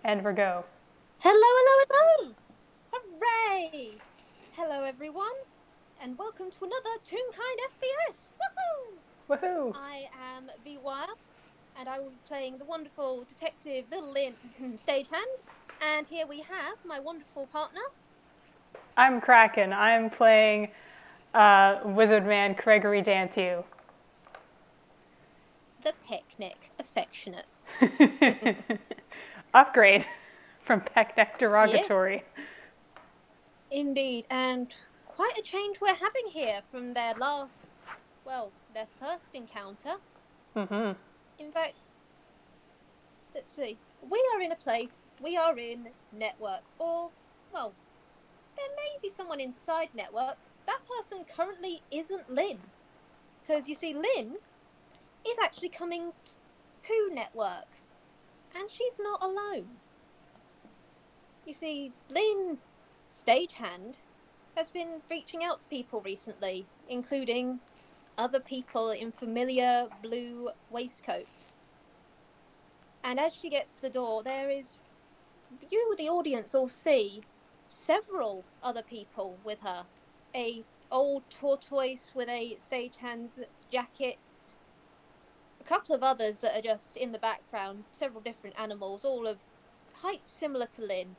And we're go. Hello, hello, hello! Hooray! Hello, everyone, and welcome to another Toonkind FPS. Woohoo! Woohoo! I am Vwild, and I will be playing the wonderful detective Little Lynn Stagehand. And here we have my wonderful partner, I'm Kraken. I'm playing Wizard Man Craigory Danthew. the Picnic Affectionate. Upgrade from Peckneck Yes, Derogatory. indeed, and quite a change we're having here from their first encounter. Mm-hmm. In fact, let's see. We are in network, or, well, there may be someone inside network. That person currently isn't Lynn. Because you see, Lynn is actually coming to network, and she's not alone. You see, Lynn Stagehand has been reaching out to people recently, including other people in familiar blue waistcoats. And as she gets to the door, you, the audience, all see several other people with her. A old tortoise with a stagehand's jacket, a couple of others that are just in the background, several different animals, all of heights similar to Lynn.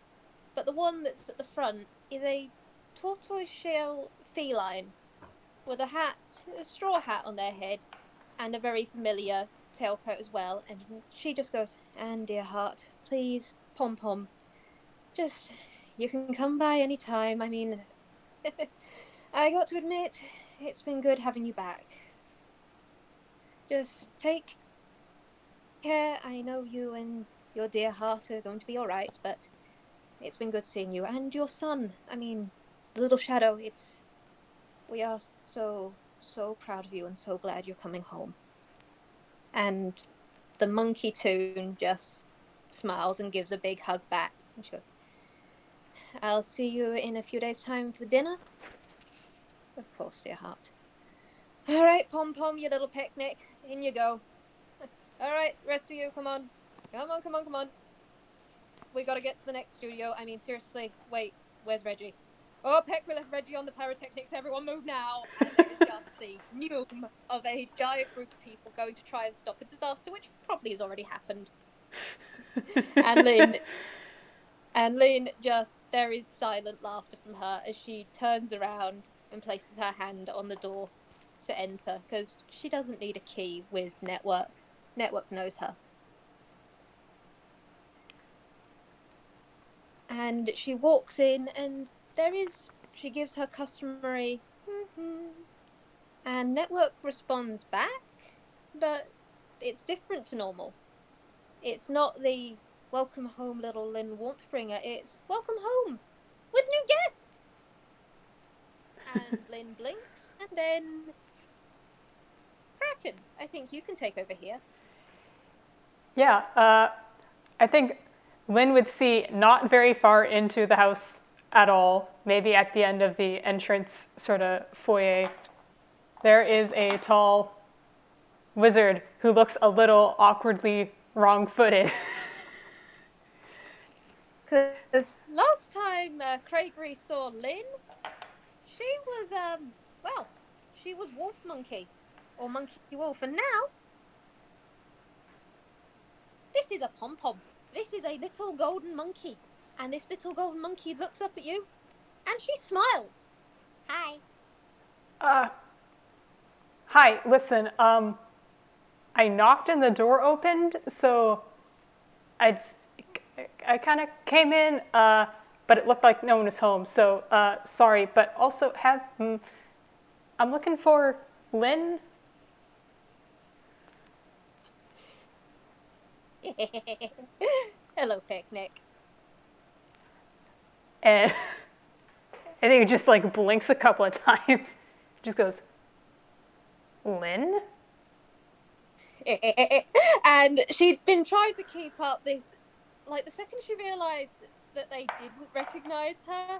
But the one that's at the front is a tortoiseshell feline with a straw hat on their head, and a very familiar tailcoat as well. And she just goes, "And dear heart, please, Pom Pom, just, you can come by any time. I mean, I got to admit, it's been good having you back. Just take care. I know you and your dear heart are going to be all right, but it's been good seeing you. And your son, I mean, little Shadow, we are so proud of you and so glad you're coming home." And the monkey Toon just smiles and gives a big hug back. And she goes, "I'll see you in a few days' time for dinner." "Of course, dear heart." "All right, Pom Pom, you little picnic. In you go." "All right, rest of you, come on. Come on, come on, come on. We gotta get to the next studio. I mean, seriously, wait, where's Reggie?" "Oh, Peck, we left Reggie on the pyrotechnics. Everyone move now." And there is just the neum of a giant group of people going to try and stop a disaster, which probably has already happened. And Lynn just, there is silent laughter from her as she turns around and places her hand on the door to enter, because she doesn't need a key with network. Network knows her. And she walks in, and she gives her customary, and network responds back, but it's different to normal. It's not the "welcome home, little Lynn warmth bringer," it's "welcome home with new guest." And Lynn blinks, and then Kraken, I think you can take over here. Yeah, I think Lynn would see not very far into the house at all, maybe at the end of the entrance sort of foyer. There is a tall wizard who looks a little awkwardly wrong-footed. Because last time Craigory saw Lynn, she was, she was Wolf Monkey, or Monkey Wolf, and now this is a pom pom. This is a little golden monkey. And this little golden monkey looks up at you, and she smiles. "Hi." Uh, Hi, listen, I knocked and the door opened, so I just, I kind of came in, but it looked like no one was home, so sorry, but also I'm looking for Lynn. "Hello, Picnic." And I think it just like blinks a couple of times. Just goes, Lynn? And she'd been trying to keep up this, like, the second she realized that they didn't recognize her,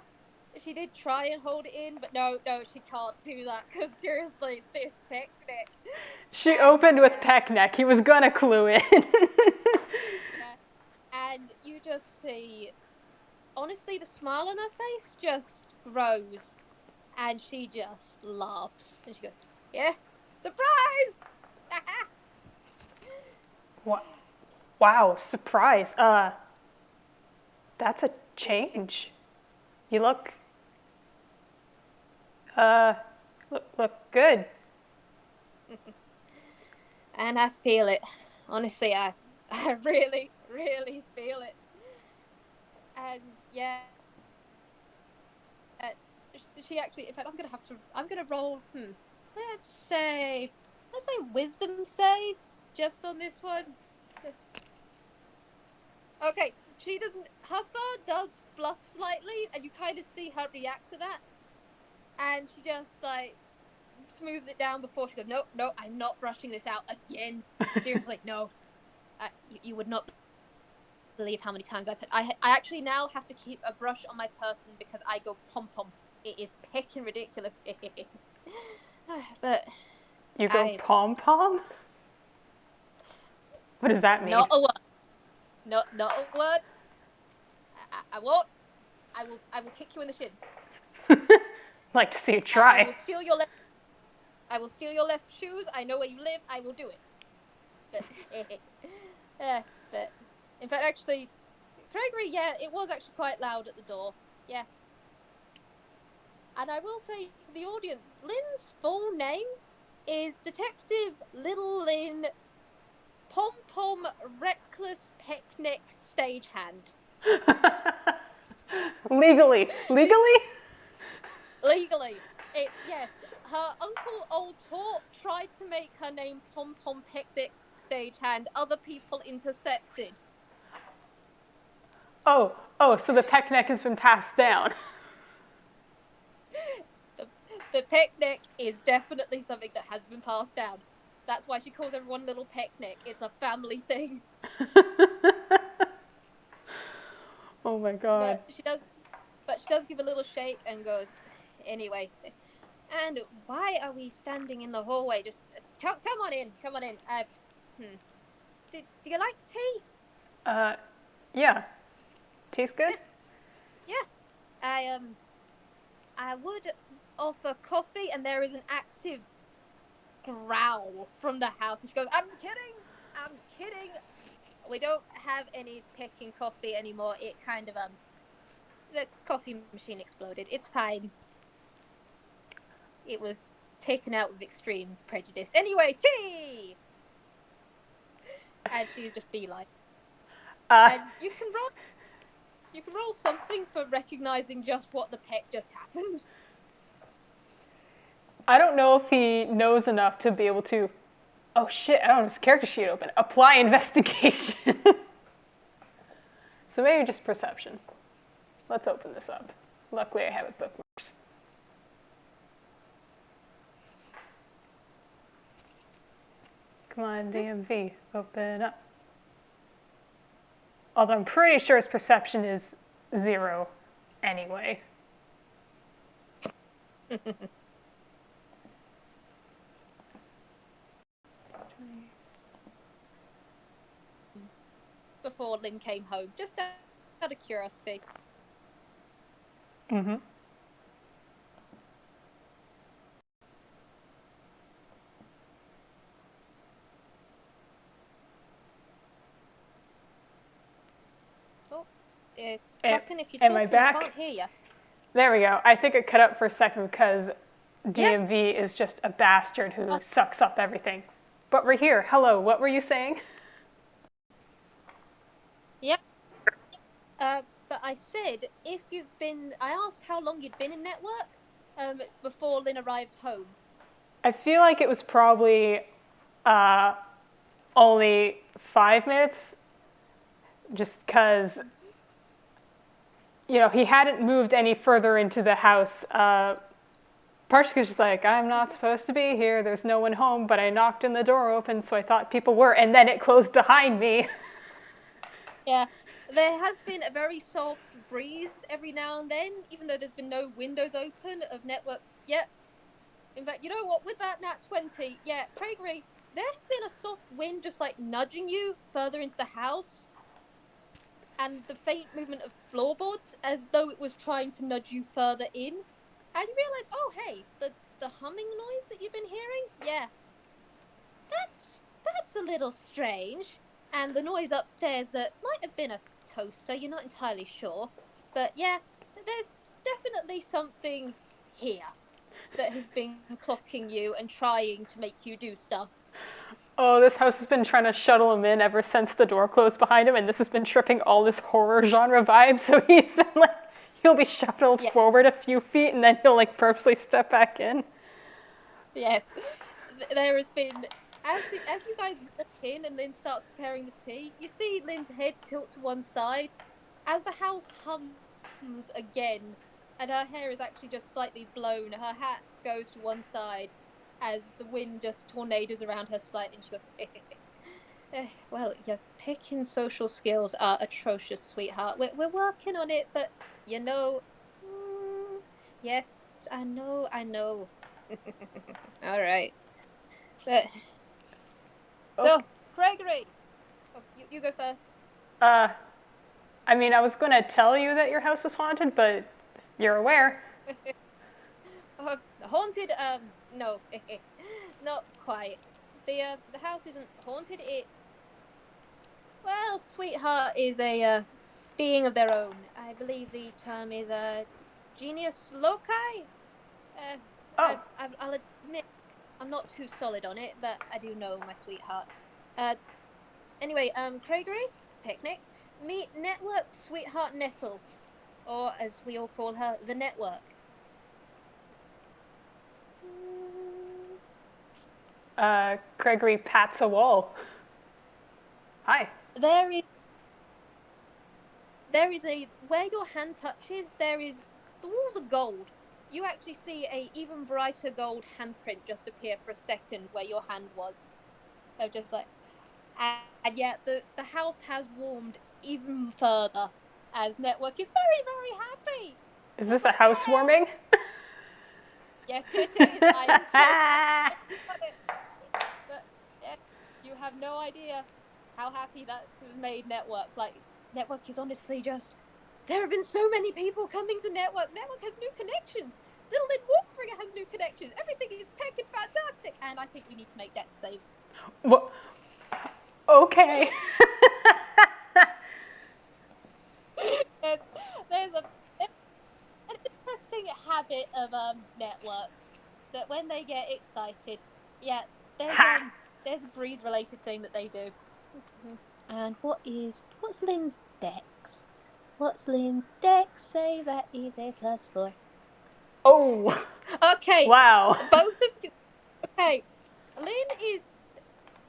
she did try and hold it in, but no, she can't do that, because seriously, this Picnic. She And opened with Peckneck. He was gonna clue in. yeah, and you just see, honestly, the smile on her face just grows, and she just laughs. And she goes, yeah, surprise! Wow, surprise. That's a change. You look good. And I feel it. Honestly, I really, really feel it. And yeah, she actually. In fact, I'm gonna roll. Let's say wisdom save just on this one. Just okay. She doesn't. Her fur does fluff slightly, and you kind of see her react to that. And she just like smooths it down before she goes, no, no, I'm not brushing this out again. Seriously, no. You would not believe how many times I actually now have to keep a brush on my person because I go pom pom. It is pecking ridiculous. But You go pom pom? What does that mean? Not a word. Not a word. I won't. I will kick you in the shins. Like to see you try. I will steal your left shoes. I know where you live. I will do it. But in fact, actually, Craigory, yeah, it was actually quite loud at the door. Yeah. And I will say to the audience, Lynn's full name is Detective Little Lynn Pom Pom Reckless Peckneck Stagehand. Legally. Legally. It's, yes, her uncle Old Tort tried to make her name Pom Pom Peckneck Stagehand. Other people intercepted. Oh, so the peckneck has been passed down. The peckneck is definitely something that has been passed down. That's why she calls everyone Little Peckneck. It's a family thing. Oh my god. But she does give a little shake and goes, anyway. And why are we standing in the hallway? Just come on in. Do you like tea? Yeah. Tea's good? Yeah. I would offer coffee, and there is an active growl from the house. And she goes, I'm kidding. We don't have any picking coffee anymore. It kind of, the coffee machine exploded. It's fine. It was taken out with extreme prejudice. Anyway, tea! And she's just beeline. And you can roll something for recognizing just what the peck just happened. I don't know if he knows enough to be able to. Oh shit! I don't have his character sheet open. Apply investigation. So maybe just perception. Let's open this up. Luckily, I have it bookmarked. Come on, DMV, open up. Although I'm pretty sure his perception is 0 anyway. Before Lynn came home, just out of curiosity. Mm-hmm. Kraken, if you're talking, I can't hear you. There we go. I think it cut up for a second because DMV is just a bastard who sucks up everything. But we're here. Hello, what were you saying? Yep. But I said, I asked how long you'd been in network before Lynn arrived home. I feel like it was probably only 5 minutes, just because, he hadn't moved any further into the house. Partially because she's like, I'm not supposed to be here. There's no one home, but I knocked and the door open, so I thought people were, and then it closed behind me. Yeah. There has been a very soft breeze every now and then, even though there's been no windows open of network yet. In fact, you know what? With that nat 20, yeah, Craigory, there's been a soft wind just like nudging you further into the house. and the faint movement of floorboards as though it was trying to nudge you further in. And you realize, oh, hey, the humming noise that you've been hearing? Yeah, that's a little strange. And the noise upstairs that might have been a toaster, you're not entirely sure. But yeah, there's definitely something here that has been clocking you and trying to make you do stuff. Oh, this house has been trying to shuttle him in ever since the door closed behind him, and this has been tripping all this horror genre vibe. So he's been like, he'll be shuttled Yeah. forward a few feet, and then he'll like purposely step back in. Yes, there has been as you guys walk in and Lynn starts preparing the tea. You see Lynn's head tilt to one side as the house hums again, and her hair is actually just slightly blown. Her hat goes to one side as the wind just tornadoes around her slightly, and she goes, "Well, your picking social skills are atrocious, sweetheart. We're working on it, but you know, yes, I know, I know." All right. But, so, Okay. Craigory, you go first. Uh, I mean, I was gonna tell you that your house is haunted, but you're aware. Haunted? No, not quite. The house isn't haunted. Well, sweetheart is a being of their own. I believe the term is genius loci. Uh, Oh, I'll admit I'm not too solid on it, but I do know my sweetheart. Uh, Anyway, Craigory, picnic, meet Network Sweetheart Nettle, or as we all call her, the Network. Gregory pats a wall. Hi. There is a where your hand touches. The walls are gold. You actually see a even brighter gold handprint just appear for a second where your hand was. Of just like, and yet the house has warmed even further as Network is very very happy. Is Just this a like, yeah. housewarming? Yes, it is. I am so happy about it. But yeah, you have no idea how happy that has made Network. Like, Network is honestly just. There have been so many people coming to Network. Network has new connections. Little Lynn Wolfringer has new connections. Everything is pecking fantastic. And I think we need to make deck saves. Well, okay. there's, there's an interesting habit of networks that when they get excited, yeah, there's Ha! there's a breeze related thing that they do. And what's Lynn's dex? What's Lynn's dex? Say that is a +4. Oh, Okay, wow. both of you. Okay, Lynn is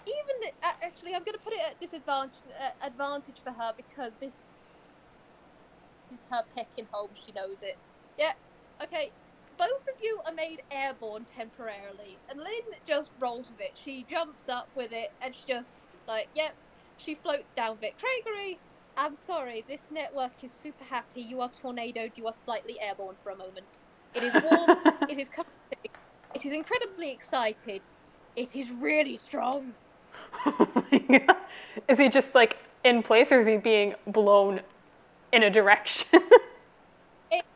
even actually. I'm going to put it at disadvantage advantage for her because this is her pecking home. She knows it. Yeah. Okay. Both of you are made airborne temporarily, and Lynn just rolls with it. She jumps up with it, and she just like, yep. She floats down with it. Craigory, I'm sorry. This network is super happy. You are tornadoed. You are slightly airborne for a moment. It is warm. It is comforting. It is incredibly excited. It is really strong. Oh my God. Is he just like in place, or is he being blown in a direction? It's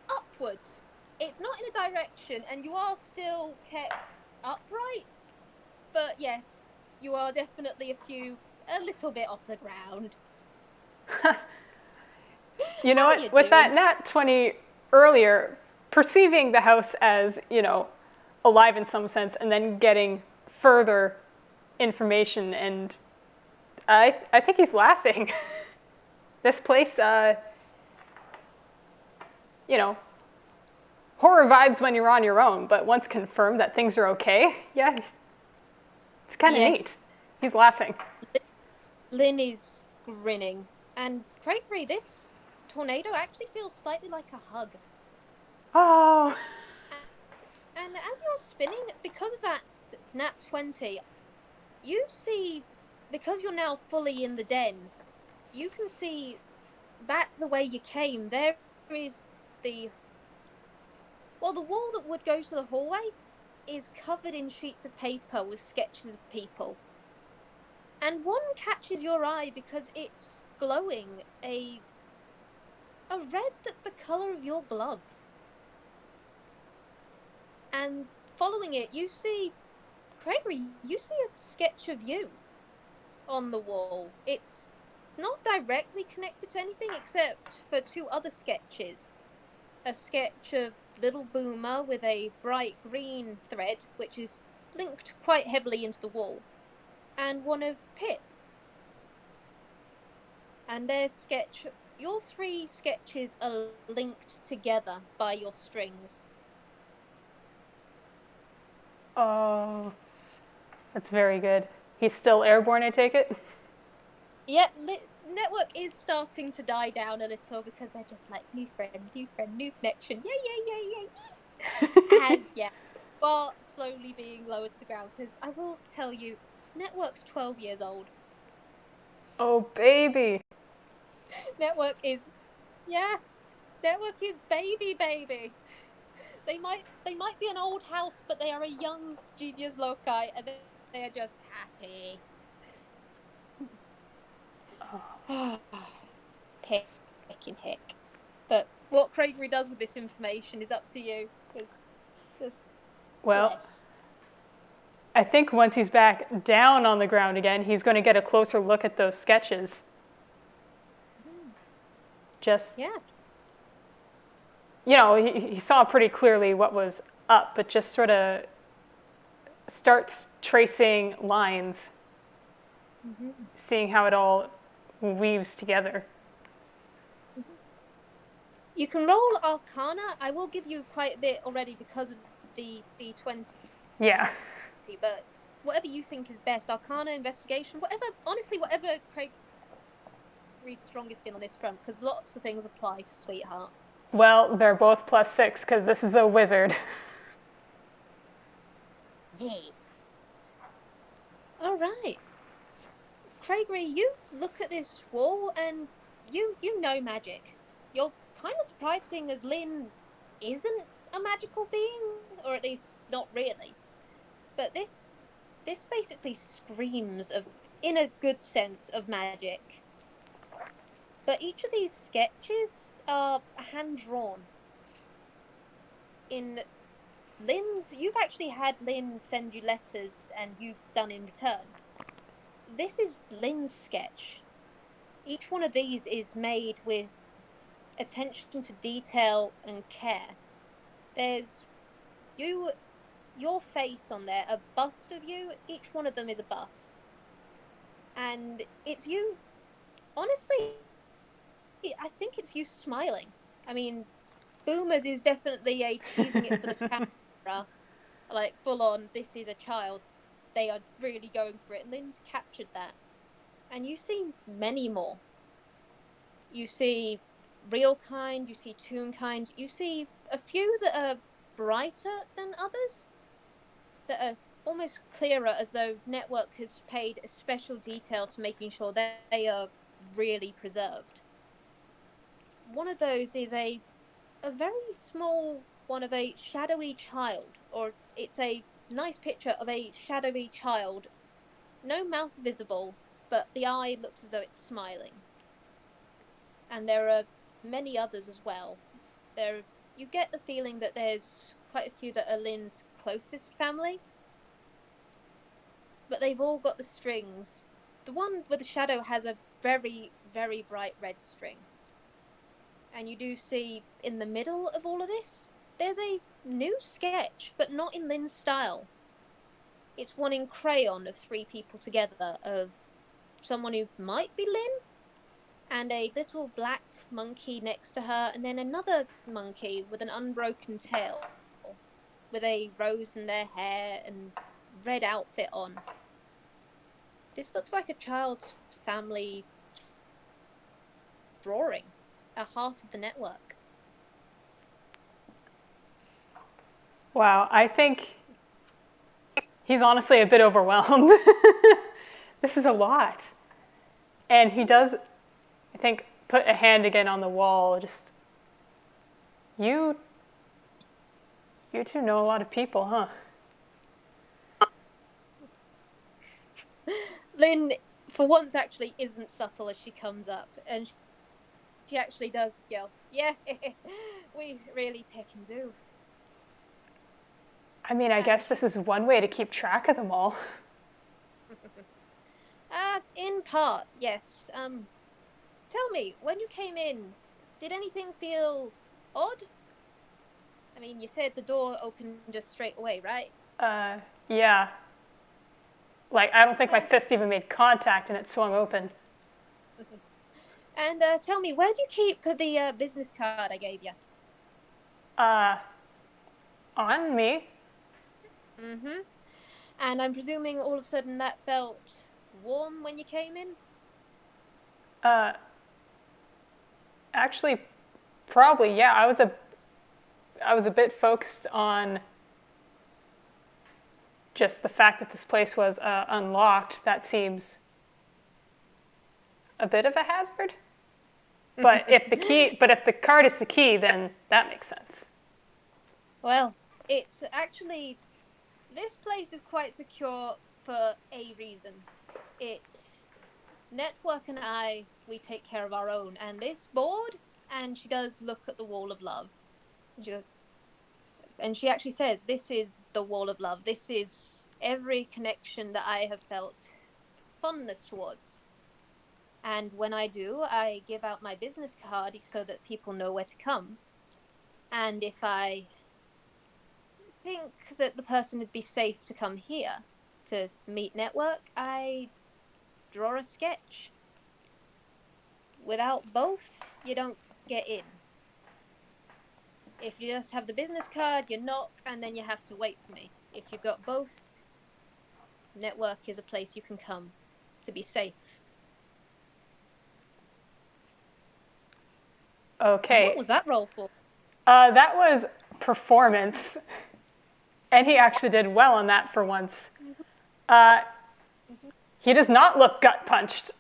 upwards. It's not in a direction, and you are still kept upright. But yes, you are definitely a little bit off the ground. You know How what? you With that doing? nat 20 earlier, perceiving the house as, alive in some sense, and then getting further information, and I think he's laughing. This place, you know, horror vibes when you're on your own, but once confirmed that things are okay, yeah, it's kind of neat. Yes, He's laughing. Lynn is grinning, and Craigory, this tornado actually feels slightly like a hug. Oh, And as you're spinning, because of that nat 20, you see, because you're now fully in the den, you can see back the way you came. There is the the wall that would go to the hallway is covered in sheets of paper with sketches of people. And one catches your eye because it's glowing a red that's the color of your glove. And following it, you see, Craigory, you see a sketch of you on the wall. It's not directly connected to anything except for two other sketches. A sketch of Little Boomer with a bright green thread, which is linked quite heavily into the wall, and one of Pip. And their sketch, your three sketches are linked together by your strings. Oh, that's very good. He's still airborne, I take it? Yeah, network is starting to die down a little because they're just like new friend, new connection, yay. And yeah, but slowly being lowered to the ground because I will tell you, network's 12 years old. Oh, baby. Network is yeah, network is baby. They might be an old house, but they are a young genius loci, and they are just happy. Heck and heck. But what Craigory does with this information is up to you, because just Well, bless. I think once he's back down on the ground again, he's going to get a closer look at those sketches. Just, Yeah. he saw pretty clearly what was up, but just sort of starts tracing lines, seeing how it all weaves together. You can roll Arcana. I will give you quite a bit already because of the D20, Yeah. but whatever you think is best, Arcana, Investigation, whatever, honestly, whatever Craigory's strongest in on this front, because lots of things apply to Sweetheart. Well, they're both +6 because this is a wizard. Yeah. All right. Craigory, you look at this wall and you know magic. You're kind of surprised seeing as Lynn isn't a magical being, or at least not really. But this basically screams of, in a good sense, of magic. But each of these sketches are hand drawn. In Lynn's, you've actually had Lynn send you letters and you've done in return. This is Lynn's sketch. Each one of these is made with attention to detail and care. There's your face on there, a bust of you. Each one of them is a bust. And it's you, honestly, I think it's you smiling. I mean, Boomers is definitely a cheesing it for the camera, like full on, this is a child. They are really going for it. Lynn's captured that. And you see many more. You see real kind, you see Toonkind, you see a few that are brighter than others, that are almost clearer, as though Network has paid a special detail to making sure that they are really preserved. One of those is a very small one of a shadowy child, or it's a nice picture of a shadowy child, no mouth visible, but the eye looks as though it's smiling. And there are many others as well. You get the feeling that there's quite a few that are Lynn's closest family, but they've all got the strings. The one with the shadow has a very, very bright red string. And you do see in the middle of all of this, there's a new sketch, but not in Lynn's style. It's one in crayon of three people together, of someone who might be Lynn, and a little black monkey next to her, and then another monkey with an unbroken tail, with a rose in their hair and red outfit on. This looks like a child's family drawing, a heart of the network. Wow, I think he's honestly a bit overwhelmed. This is a lot. And he does, I think, put a hand again on the wall. Just, you two know a lot of people, huh? Lynn, for once actually isn't subtle as she comes up, and she actually does yell, "Yeah, we really pick and do." I mean, I guess this is one way to keep track of them all. In part, yes. Tell me, when you came in, did anything feel odd? I mean, you said the door opened just straight away, right? Yeah. Like, I don't think my Uh, fist even made contact and it swung open. and tell me, where do you keep the business card I gave you? Uh, on me? Mm-hmm. And I'm presuming all of a sudden that felt warm when you came in? Uh, Actually, probably, yeah. I was a bit focused on just the fact that this place was unlocked. That seems a bit of a hazard. But if the card is the key, then that makes sense. Well, it's actually, this place is quite secure for a reason. It's Network and we take care of our own. And this board, and she does look at the wall of love. And she goes, and she actually says, "This is the wall of love. This is every connection that I have felt fondness towards. And when I do, I give out my business card so that people know where to come. And if I think that the person would be safe to come here to meet Network, I draw a sketch. Without both, you don't get in. If you just have the business card, you knock and then you have to wait for me. If you've got both, Network is a place you can come to be safe." Okay. What was that roll for? That was performance. And he actually did well on that for once. Uh, he does not look gut punched.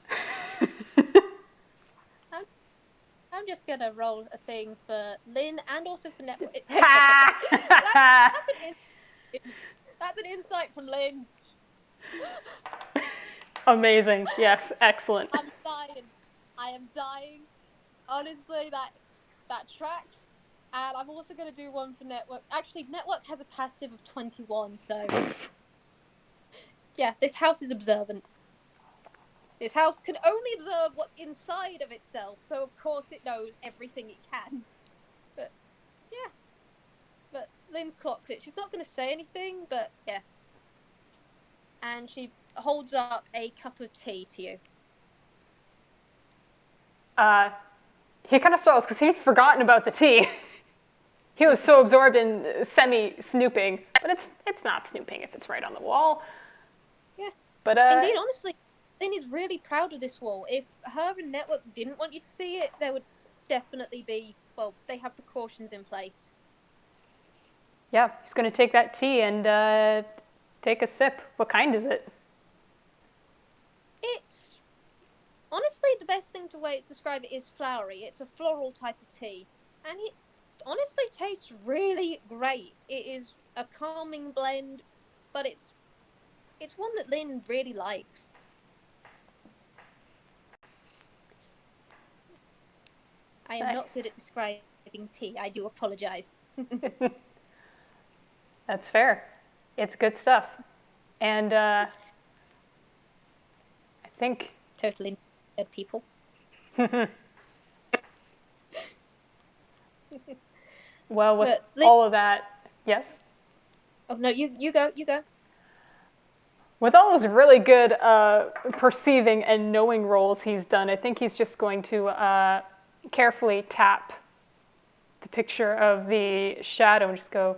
I'm just gonna roll a thing for Lynn and also for Network. That's an insight from Lynn. Amazing. Yes, excellent. I'm dying. I am dying. Honestly, that tracks. And I'm also gonna do one for Network. Actually, Network has a passive of 21, so yeah, this house is observant. This house can only observe what's inside of itself, so of course it knows everything it can. But yeah. But Lynn's clocked it. She's not going to say anything, but yeah. And she holds up a cup of tea to you. He kind of stalls because he'd forgotten about the tea. He was so absorbed in semi-snooping, but it's not snooping if it's right on the wall. Yeah. But Indeed, honestly, Lynn is really proud of this wall. If her and Network didn't want you to see it, there would definitely be, well, they have precautions in place. Yeah, he's going to take that tea and take a sip. What kind is it? It's honestly the best thing to describe it is flowery. It's a floral type of tea, and it honestly tastes really great. It is a calming blend, but it's one that Lynn really likes. I am not good at describing tea. I do apologize. That's fair. It's good stuff. And I think... Totally dead people. Well, with all of that... Yes? Oh, no, you go. With all those really good perceiving and knowing rolls he's done, I think he's just going to carefully tap the picture of the shadow and just go,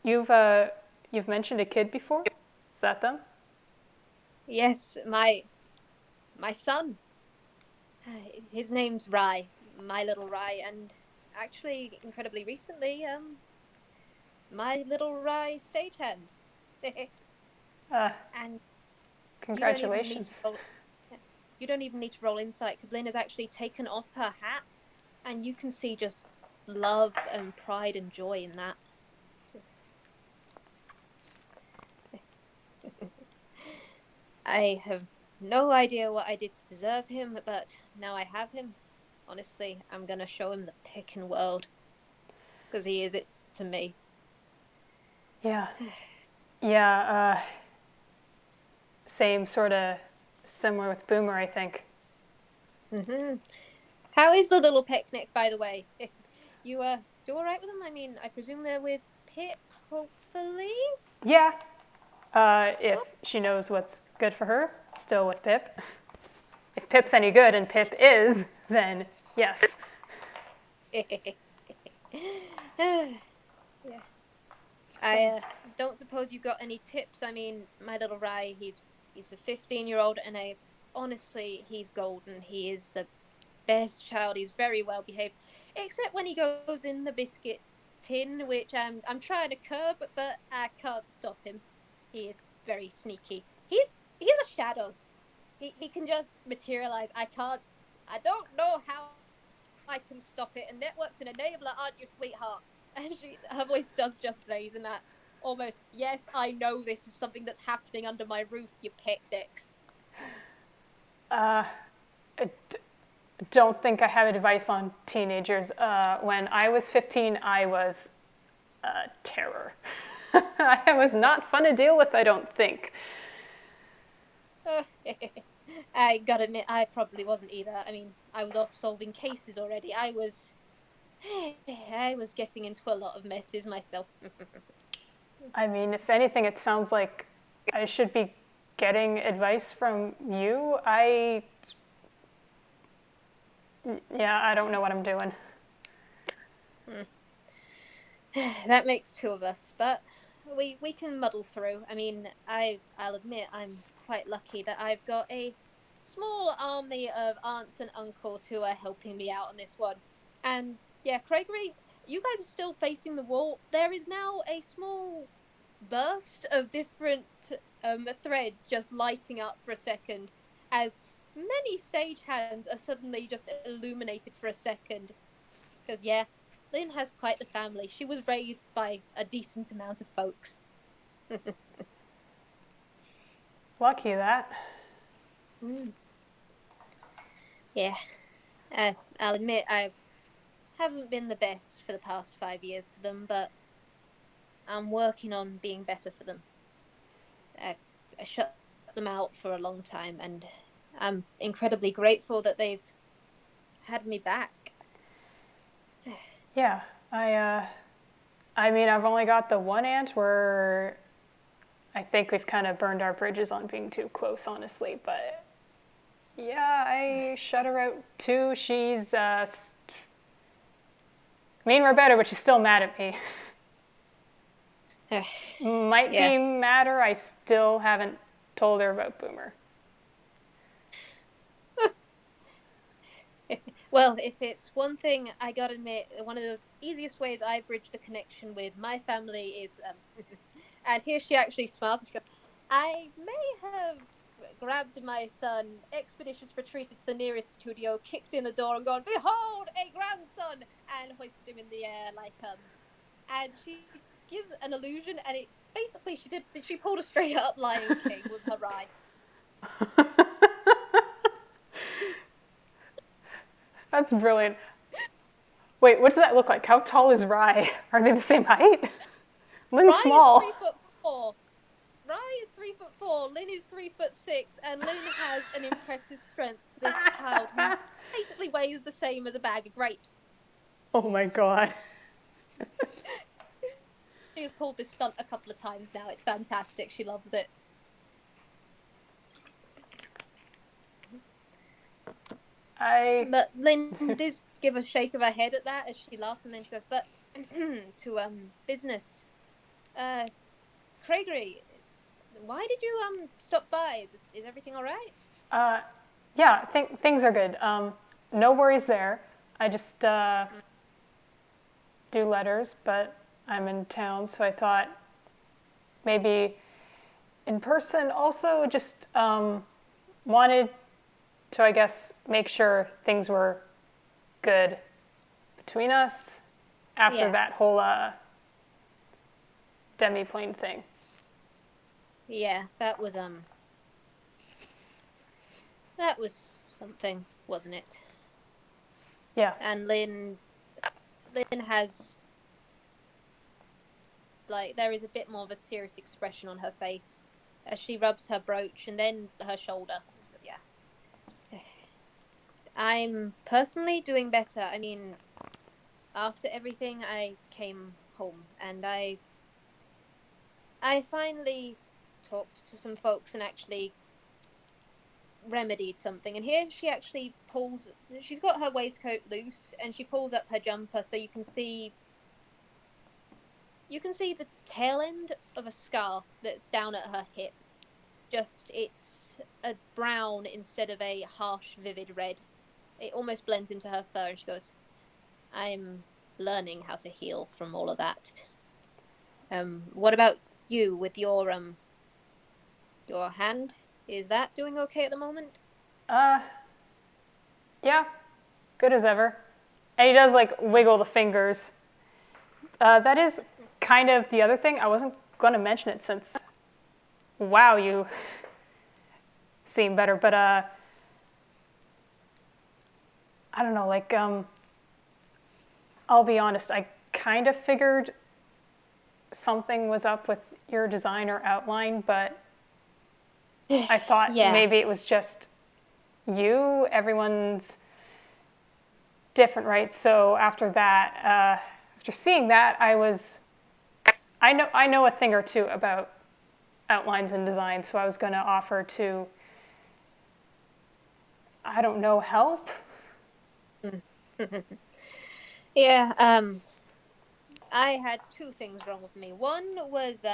You've mentioned a kid before? Is that them? Yes, my son. His name's Rye, my little Rye, and actually, incredibly recently, my little Rye Stagehand. And congratulations. You don't even need to roll insight because Lynn has actually taken off her hat, and you can see just love and pride and joy in that. I have no idea what I did to deserve him, but now I have him. Honestly, I'm gonna show him the pickin' world, because he is it to me. Yeah. Yeah, same sort of similar with Boomer, I think. hmm How is the little picnic, by the way? You do all right with them? I mean, I presume they're with Pip, hopefully. Yeah, if Oh. she knows what's good for her, still with Pip. If Pip's any good, and Pip is, then yes. Yeah. I don't suppose you got any tips. I mean, my little Rye, he's a 15-year-old, and I honestly, he's golden. He is the best child. He's very well behaved, except when he goes in the biscuit tin, which I'm trying to curb, but I can't stop him. He is very sneaky. He's a shadow. He can just materialize. I don't know how I can stop it. And Network's an enabler, aren't you, sweetheart? And her voice does just raise in that almost, yes, I know this is something that's happening under my roof, you picnics. Uh, I don't think I have advice on teenagers. When I was 15, I was a terror. I was not fun to deal with, I don't think. I gotta admit, I probably wasn't either. I mean, I was off solving cases already. I was getting into a lot of messes myself. I mean, if anything, it sounds like I should be getting advice from you. Yeah, I don't know what I'm doing. That makes two of us, but we can muddle through. I mean, I'll admit I'm quite lucky that I've got a small army of aunts and uncles who are helping me out on this one. And yeah, Craigory, you guys are still facing the wall. There is now a small burst of different threads just lighting up for a second as many stagehands are suddenly just illuminated for a second. Because, yeah, Lynn has quite the family. She was raised by a decent amount of folks. Lucky that. Mm. Yeah, I'll admit I haven't been the best for the past 5 years to them, but I'm working on being better for them. I, I shut them out for a long time, and I'm incredibly grateful that they've had me back. Yeah, I mean, I've only got the one aunt where I think we've kind of burned our bridges on being too close, honestly. But yeah, I shut her out too. She's mean or better, but she's still mad at me. Might Yeah. be madder. I still haven't told her about Boomer. Well, if it's one thing, I gotta admit, one of the easiest ways I bridge the connection with my family is, and here she actually smiles and she goes, I may have grabbed my son, expeditious retreated to the nearest studio, kicked in the door and gone, behold, a grandson, and hoisted him in the air and she gives an illusion, and it basically she pulled a straight up Lion King with her eye. That's brilliant. Wait, what does that look like? How tall is Rye? Are they the same height? Lynn's Rye is small. 3'4". Rye is 3'4", Lynn is 3'6", and Lynn has an impressive strength to this child who basically weighs the same as a bag of grapes. Oh my god. She has pulled this stunt a couple of times now. It's fantastic. She loves it. But Lynn does give a shake of her head at that as she laughs, and then she goes, "But to business. Craigory, why did you stop by? Is everything all right?" Yeah, things are good. No worries there. I just do letters, but I'm in town, so I thought maybe in person. Also, just wanted to, I guess, make sure things were good between us after Yeah. that whole demi-plane thing. Yeah, that was That was something, wasn't it? Yeah. And Lynn has, like, there is a bit more of a serious expression on her face as she rubs her brooch and then her shoulder. Yeah. I'm personally doing better. I mean, after everything, I came home and I finally talked to some folks and actually remedied something. And here she actually pulls, she's got her waistcoat loose and she pulls up her jumper so you can see the tail end of a scar that's down at her hip. Just it's a brown instead of a harsh, vivid red. It almost blends into her fur, and she goes, "I'm learning how to heal from all of that. What about you with your hand? Is that doing okay at the moment?" Uh, yeah, good as ever. And he does like wiggle the fingers. That is kind of the other thing. I wasn't going to mention it since, wow, you seem better. But I don't know, like, I'll be honest, I kind of figured something was up with your design or outline, but I thought Yeah. maybe it was just you. Everyone's different, right? So after that, after seeing that, I know a thing or two about outlines and design, so I was going to offer to, I don't know, help. Yeah, I had two things wrong with me. One was,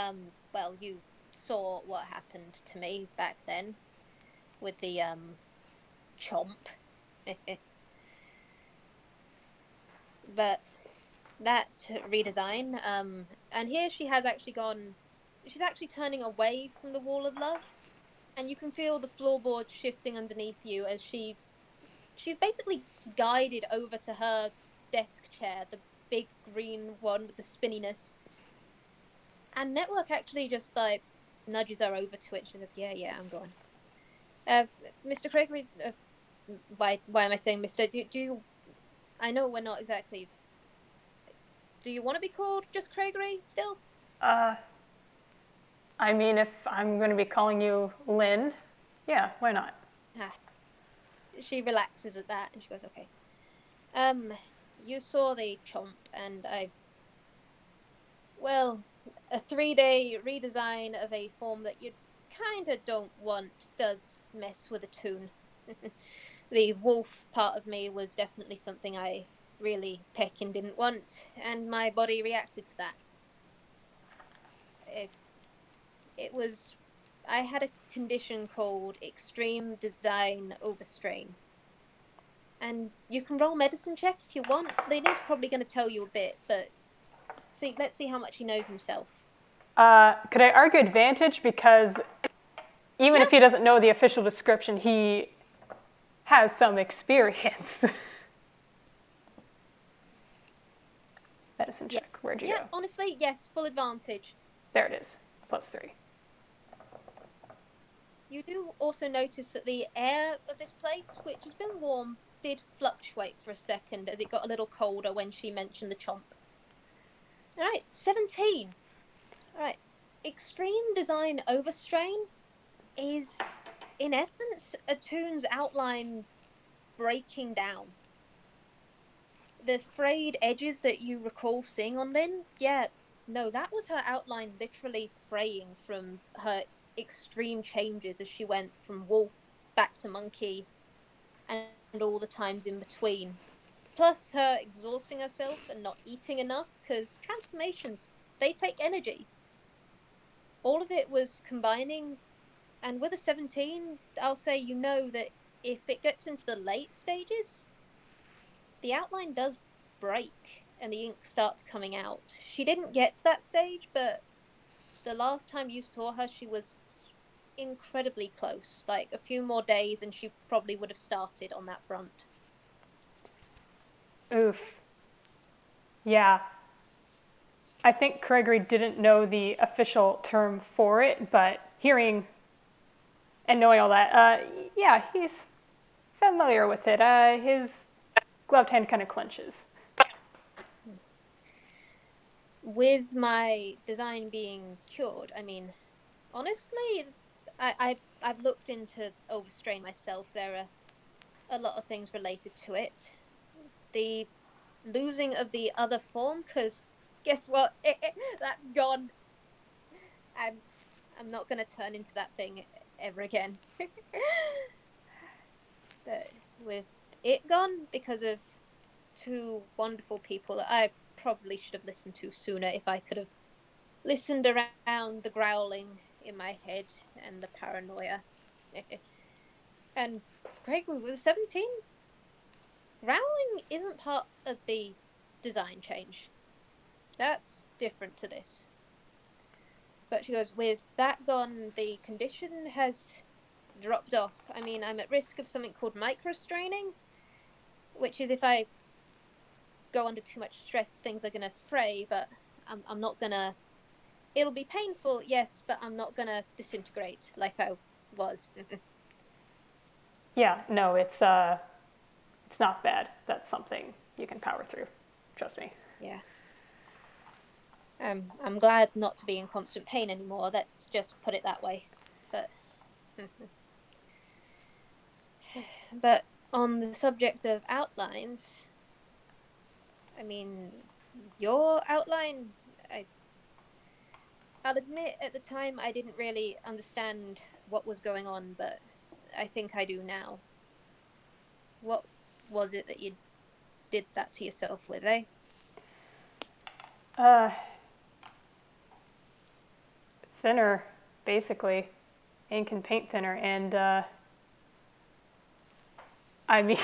well, you saw what happened to me back then with the chomp. But that redesign, and here she has actually gone, she's actually turning away from the wall of love, and you can feel the floorboard shifting underneath you as she's basically guided over to her desk chair, the big green one with the spinniness. And Network actually just like nudges her over to it. She says, "Yeah, yeah, I'm going." Uh, Mr. Craigory, why am I saying Mr.? Do you? I know we're not exactly. Do you want to be called just Craigory still? Uh, I mean, if I'm going to be calling you Lynn, yeah, why not? Ah, she relaxes at that and she goes, "Okay. You saw the chomp, and well, a 3-day redesign of a form that you kinda don't want does mess with a tune. The wolf part of me was definitely something I really peckin' didn't want, and my body reacted to that. It, it was. I had a condition called extreme design overstrain. And you can roll medicine check if you want. Lenny's probably going to tell you a bit, but let's see how much he knows himself. Could I argue advantage? Because even Yeah, if he doesn't know the official description, he has some experience. Medicine yeah, check. Where'd you yeah. go? Honestly, yes, full advantage. There it is. +3. You do also notice that the air of this place, which has been warm, did fluctuate for a second as it got a little colder when she mentioned the chomp. All right, 17. All right, extreme design overstrain is, in essence, a tune's outline breaking down. The frayed edges that you recall seeing on Lynn, yeah, no, that was her outline literally fraying from her extreme changes as she went from wolf back to monkey and all the times in between. Plus her exhausting herself and not eating enough because transformations, they take energy. All of it was combining, and with a 17, I'll say you know that if it gets into the late stages, the outline does break and the ink starts coming out. She didn't get to that stage, but the last time you saw her, she was incredibly close. Like a few more days, and she probably would have started on that front. Oof. Yeah. I think Craigory didn't know the official term for it, but hearing and knowing all that, yeah, familiar with it. His gloved hand kind of clenches. With my design being cured, I mean, honestly, I've looked into overstrain myself. There are a lot of things related to it. The losing of the other form, because guess what? That's gone. I'm I'm not gonna turn into that thing ever again. But with it gone, because of two wonderful people that I probably should have listened to sooner, if I could have listened around the growling in my head and the paranoia. And Gregory was 17. Growling isn't part of the design change. That's different to this. But she goes, with that gone, the condition has dropped off. I mean, I'm at risk of something called microstraining, which is if I go under too much stress, things are going to fray, but I'm not going to. It'll be painful, yes, but I'm not going to disintegrate like I was. Yeah, no, it's not bad. That's something you can power through. Trust me. Yeah. I'm glad not to be in constant pain anymore. Let's just put it that way. But on the subject of outlines, I mean, your outline, I'll admit at the time I didn't really understand what was going on, but I think I do now. What was it that you did that to yourself with, eh? Thinner, basically. Ink and paint thinner. And, I mean,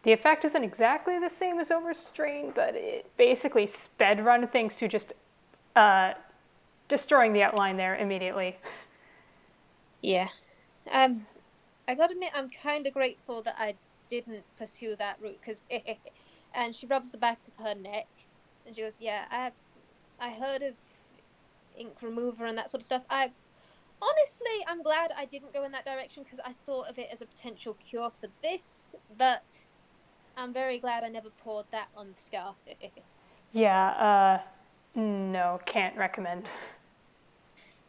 the effect isn't exactly the same as overstrain, but it basically sped run things to just destroying the outline there immediately. Yeah. I gotta admit, I'm kind of grateful that I didn't pursue that route, because and she rubs the back of her neck and she goes, yeah, I heard of ink remover and that sort of stuff. I'm glad I didn't go in that direction, because I thought of it as a potential cure for this, but I'm very glad I never poured that on the scar. Yeah, no, can't recommend.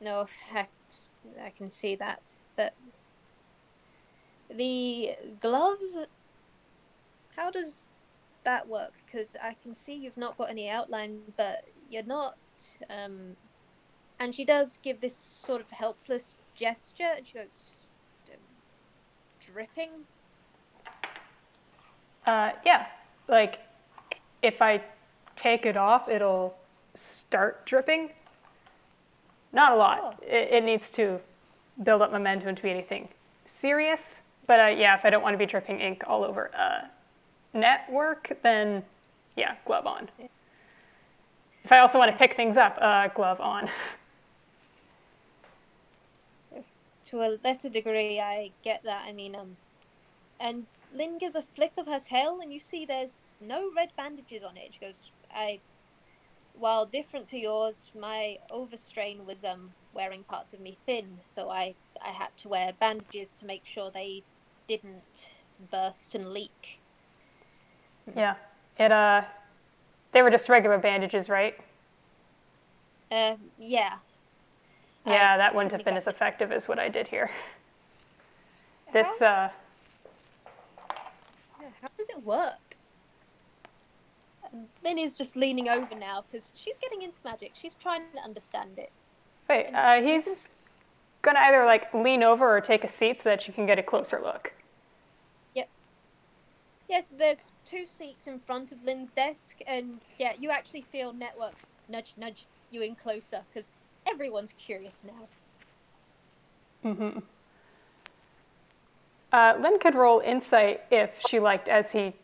No, I can see that. But the glove, how does that work? Because I can see you've not got any outline, but you're not. And she does give this sort of helpless gesture, and she goes, dripping. Yeah, like if I take it off, it'll start dripping. Not a lot. Oh. It needs to build up momentum to be anything serious. But yeah, if I don't want to be dripping ink all over network, then yeah, glove on. If I also want to pick things up, glove on. To a lesser degree, I get that. I mean, and Lynn gives a flick of her tail, and you see there's no red bandages on it. She goes, while different to yours, my overstrain was wearing parts of me thin, so I had to wear bandages to make sure they didn't burst and leak. Yeah, they were just regular bandages, right? Yeah. Yeah, that wouldn't have been as effective as what I did here. This, How does it work? Lynn is just leaning over now because she's getting into magic. She's trying to understand it. Wait, he's gonna either like lean over or take a seat so that you can get a closer look. Yep. Yes, there's two seats in front of Lynn's desk, and yeah, you actually feel network nudge you in closer because everyone's curious now. Mm-hmm. Lynn could roll insight if she liked, as he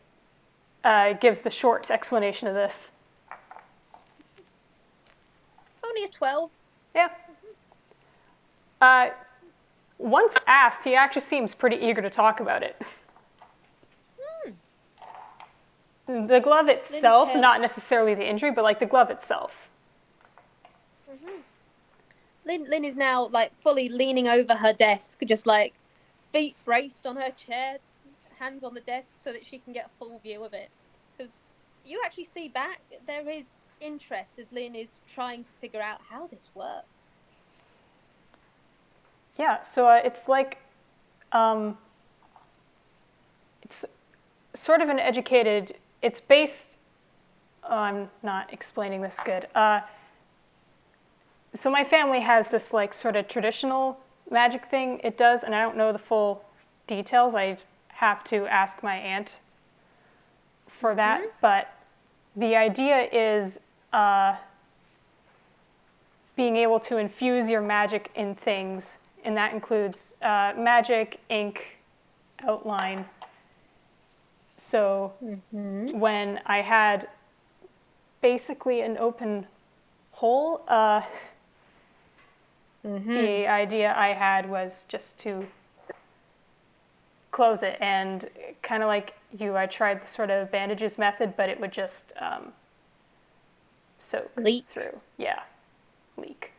gives the short explanation of this. Only a 12. Yeah. Once asked, he actually seems pretty eager to talk about it. The glove itself, not necessarily the injury, but like the glove itself. Lynn is now like fully leaning over her desk, just like feet braced on her chair, hands on the desk so that she can get a full view of it. Because you actually see back, there is interest as Lynn is trying to figure out how this works. Yeah, so it's like, it's sort of an educated, it's based, oh, I'm not explaining this good. So my family has this like sort of traditional magic thing it does, and I don't know the full details. I have to ask my aunt for that, but the idea is being able to infuse your magic in things, and that includes magic, ink, outline. So when I had basically an open hole, the idea I had was just to close it, and kind of like you, I tried the sort of bandages method, but it would just soak Leak. through. Yeah, leak.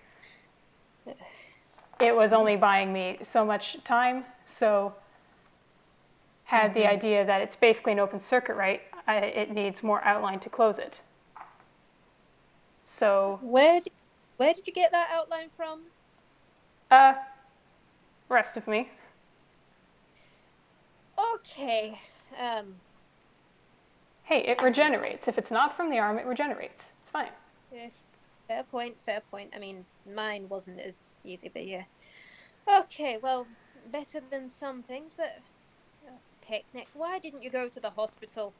It was only buying me so much time, so had the idea that it's basically an open circuit, right? It needs more outline to close it. So Where did you get that outline from? rest of me. Okay. Hey, it regenerates. If it's not from the arm, it regenerates. It's fine. Fair point, fair point. I mean, mine wasn't as easy, but yeah. Okay, well, better than some things, but picnic. Why didn't you go to the hospital?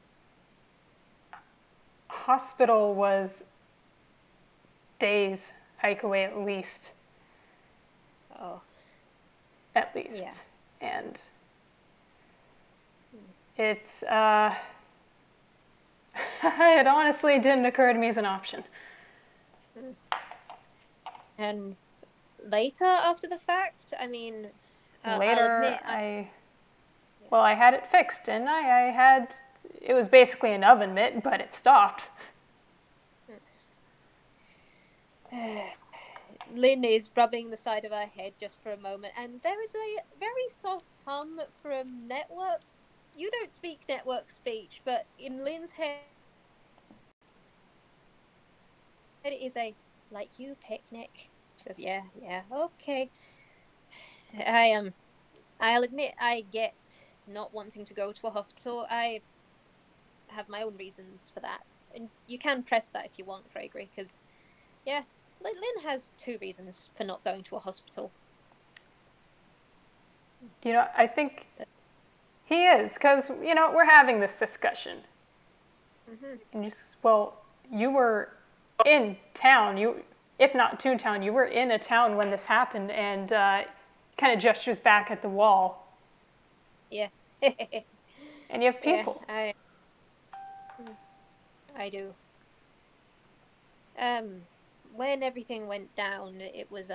Hospital was days hike away at least. Oh, At least. yeah. And it's, it honestly didn't occur to me as an option. And later, after the fact, I mean, Later, I'll admit, I had it fixed, and I had, it was basically an oven mitt, but it stopped. Lynn is rubbing the side of her head just for a moment, and there is a very soft hum from network. You don't speak network speech, but in Lynn's head, it is a like you picnic. She goes, yeah, okay. I'll admit I get not wanting to go to a hospital. I have my own reasons for that, and you can press that if you want, Craigory, because yeah, Lynn has 2 reasons for not going to a hospital. You know, I think he is, because, you know, we're having this discussion. And you, well, you were in town. You, if not Toontown, you were in a town when this happened, and kind of gestures back at the wall. Yeah. And you have people. Yeah, I do. When everything went down, it was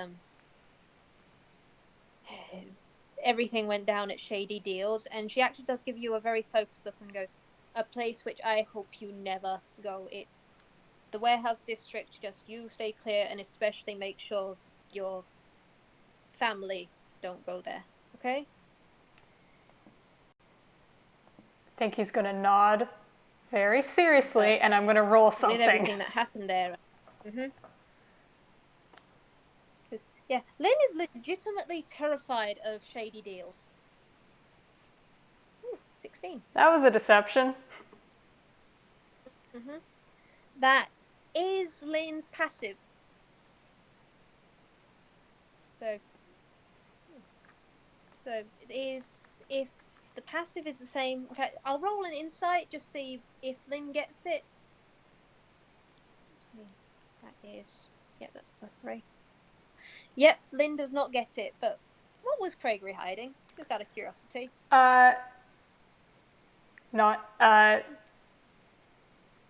everything went down at Shady Deals, and she actually does give you a very focused look and goes, a place which I hope you never go. It's the warehouse district. Just you stay clear, and especially make sure your family don't go there. Okay? I think he's going to nod very seriously, and I'm going to roll something. With everything that happened there. Because, yeah, Lynn is legitimately terrified of Shady Deals. Ooh, 16. That was a deception. That is Lynn's passive. So it is, if the passive is the same. Okay, I'll roll an insight, just see if Lynn gets it. Let's see. That is, yep, that's +3. Yep, Lynn does not get it, but what was Craigory hiding? Just out of curiosity. Not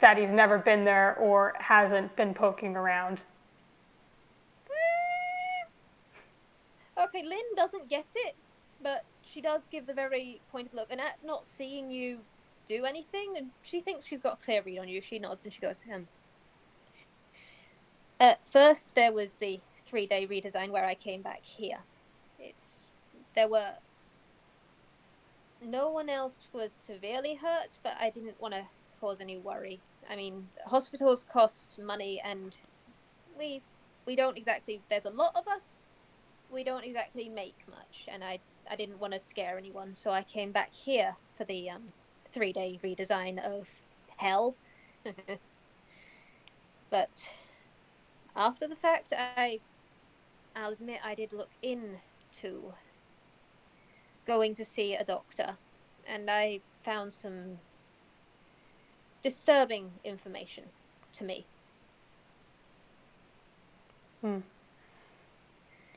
that he's never been there or hasn't been poking around. Okay, Lynn doesn't get it, but she does give the very pointed look, and at not seeing you do anything, and she thinks she's got a clear read on you, she nods and she goes, first there was the 3-day redesign where I came back here. There were no one else was severely hurt, but I didn't want to cause any worry. I mean, hospitals cost money, and we we don't exactly. There's a lot of us. We don't exactly make much, and I didn't want to scare anyone, so I came back here for the 3-day redesign of Hell. But after the fact, I'll admit I did look into going to see a doctor, and I found some disturbing information to me.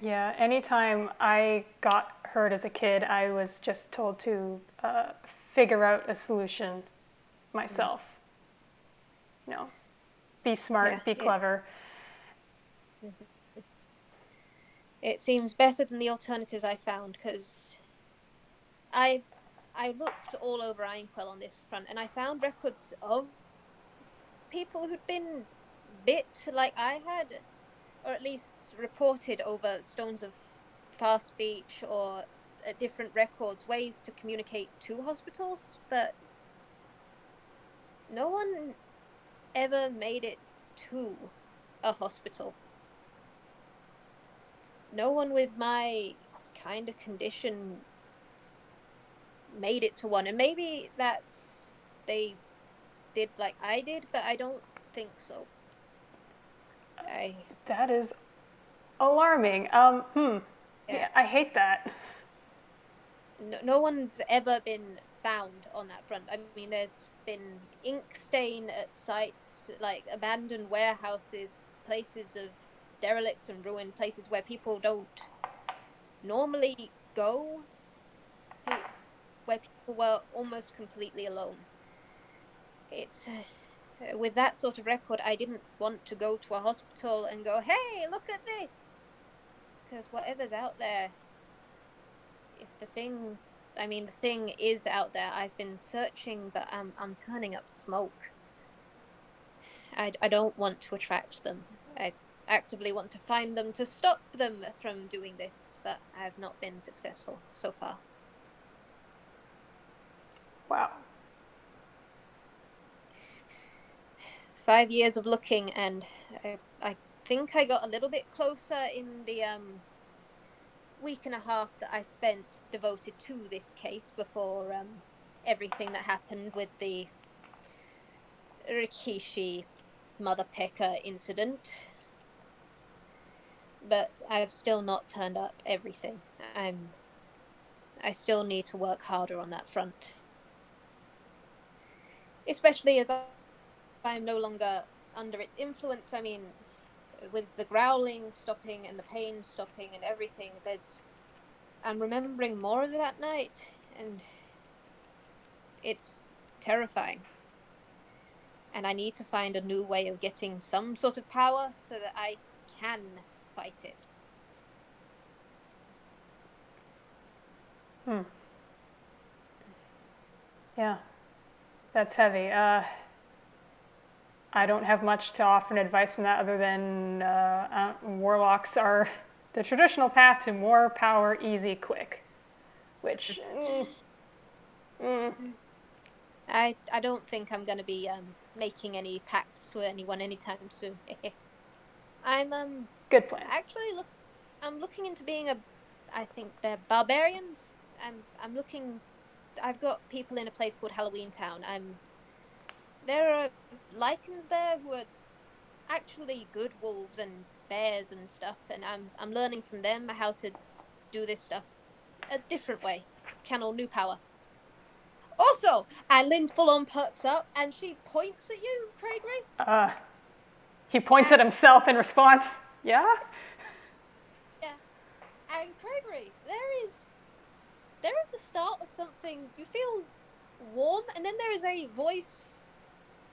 Yeah, anytime I got hurt as a kid, I was just told to figure out a solution myself. You know, be smart, Yeah, be clever. it seems better than the alternatives I found, because I looked all over Ironquell on this front, and I found records of people who'd been bit like I had, or at least reported over stones of far speech or different records, ways to communicate to hospitals, but no one ever made it to a hospital. No one with my kind of condition made it to one, and maybe that's they did like I did, but I don't think so. I That is alarming. Yeah, Yeah, I hate that. no one's ever been found on that front. I mean, there's been ink stain at sites like abandoned warehouses, places of derelict and ruined places where people don't normally go, where people were almost completely alone. It's with that sort of record, I didn't want to go to a hospital and go, "Hey, look at this," because whatever's out there, if the thing, I mean, the thing is out there. I've been searching, but I'm turning up smoke. I don't want to attract them. I actively want to find them to stop them from doing this, but I've not been successful so far. Wow. 5 years of looking, and I think I got a little bit closer in the week and a half that I spent devoted to this case before everything that happened with the Rikishi mother pecker incident. But I've still not turned up everything. I still need to work harder on that front. Especially as I'm no longer under its influence. I mean, with the growling stopping and the pain stopping and everything, I'm remembering more of that night, and it's terrifying. And I need to find a new way of getting some sort of power so that I can fight it. Yeah, that's heavy. I don't have much to offer in advice on that other than warlocks are the traditional path to more power, easy, quick. Which, I don't think I'm gonna be making any pacts with anyone anytime soon. I'm good plan. actually I'm looking into being I think they're barbarians. I'm looking. I've got people in a place called Halloween Town. There are lichens there who are actually good wolves and bears and stuff, and I'm learning from them how to do this stuff a different way, channel new power. Also, and Lynn full on perks up and she points at you, Craigory. He points at himself in response. Yeah? Yeah, and Craigory, there is the start of something. You feel warm, and then there is a voice